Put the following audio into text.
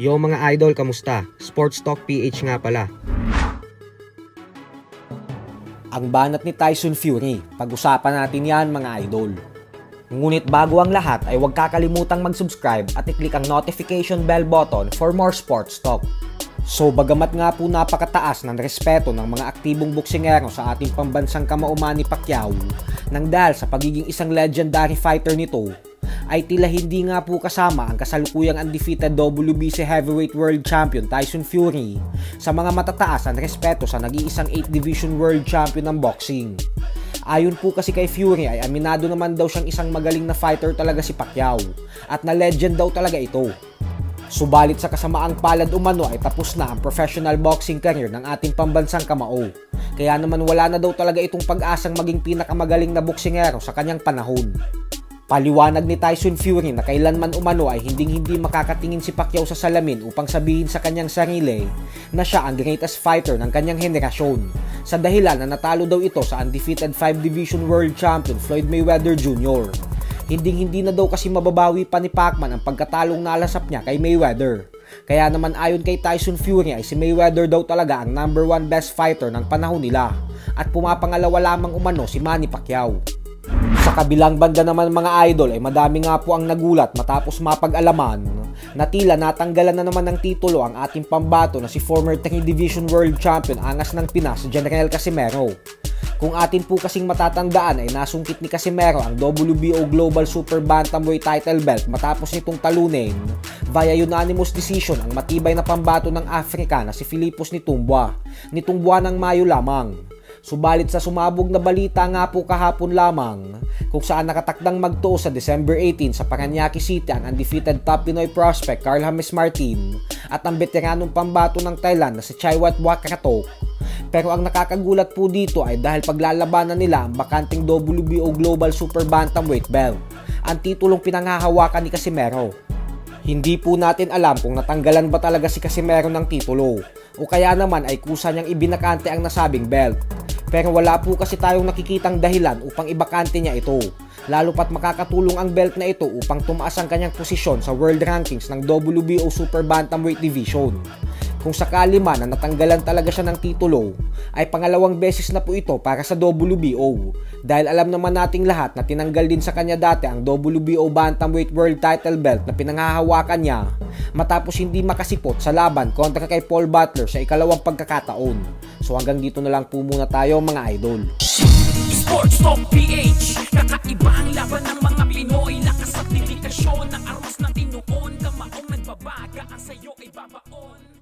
Yo mga idol, kamusta? Sports Talk PH nga pala. Ang banat ni Tyson Fury, pag-usapan natin yan mga idol. Ngunit bago ang lahat ay huwag kakalimutang mag-subscribe at i-click ang notification bell button for more sports talk. So bagamat nga po napakataas ng respeto ng mga aktibong boksingero sa ating pambansang kamao Manny Pacquiao, nang dahil sa pagiging isang legendary fighter nito, ay tila hindi nga po kasama ang kasalukuyang undefeated WBC Heavyweight World Champion Tyson Fury sa mga matataas ang respeto sa nag-iisang 8th Division World Champion ng boxing. Ayon po kasi kay Fury ay aminado naman daw siyang isang magaling na fighter talaga si Pacquiao at na legend daw talaga ito. Subalit sa kasamaang palad umano ay tapos na ang professional boxing career ng ating pambansang kamao. Kaya naman wala na daw talaga itong pag-asang maging pinakamagaling na boksingero sa kanyang panahon. Paliwanag ni Tyson Fury na kailanman umano ay hindi makakatingin si Pacquiao sa salamin upang sabihin sa kanyang sarili na siya ang greatest fighter ng kanyang henerasyon sa dahilan na natalo daw ito sa undefeated 5 Division World Champion Floyd Mayweather Jr. Hindi na daw kasi mababawi pa ni Pacman ang pagkatalong nalasap niya kay Mayweather. Kaya naman ayon kay Tyson Fury ay si Mayweather daw talaga ang #1 best fighter ng panahon nila at pumapangalawa lamang umano si Manny Pacquiao. Sa kabilang banda naman mga idol ay madami nga po ang nagulat matapos mapag-alaman na tila natanggalan na naman ng titulo ang ating pambato na si former 3 Division World Champion Angas ng Pinas, General Casimero. Kung atin po kasing matatandaan ay nasungkit ni Casimero ang WBO Global Super Bantamweight title belt matapos nitong talunin via unanimous decision ang matibay na pambato ng Africa na si Philippos Nitumbua nitong buwan ng Mayo lamang. Subalit sa sumabog na balita nga po kahapon lamang kung saan nakatakdang magtuo sa December 18 sa Paranaque City ang undefeated top Pinoy prospect Carl James Martin at ang veteranong pambato ng Thailand na si Chaiwat Wakratok. Pero ang nakakagulat po dito ay dahil paglalabanan nila ang bakanting WBO Global Super Bantamweight belt, ang titulong pinanghahawakan ni Casimero. Hindi po natin alam kung natanggalan ba talaga si Casimero ng titulo o kaya naman ay kusa niyang ibinakante ang nasabing belt. Pero wala po kasi tayong nakikitang dahilan upang ibakante niya ito, lalo pat makakatulong ang belt na ito upang tumaas ang kanyang posisyon sa world rankings ng WBO Super Bantamweight Division. Kung sakali man na natanggalan talaga siya ng titulo, ay pangalawang beses na po ito para sa WBO dahil alam naman nating lahat na tinanggal din sa kanya dati ang WBO Bantamweight World Title Belt na pinanghahawakan niya matapos hindi makasipot sa laban kontra kay Paul Butler sa ikalawang pagkakataon. So hanggang dito na lang po muna tayo mga idol. Sports Talk PH, kakaiba ang laban ng mga Pinoy, lakas at dedikasyon ng armas na tinuon, kamaong nagbabaga ang sayo ay babaon.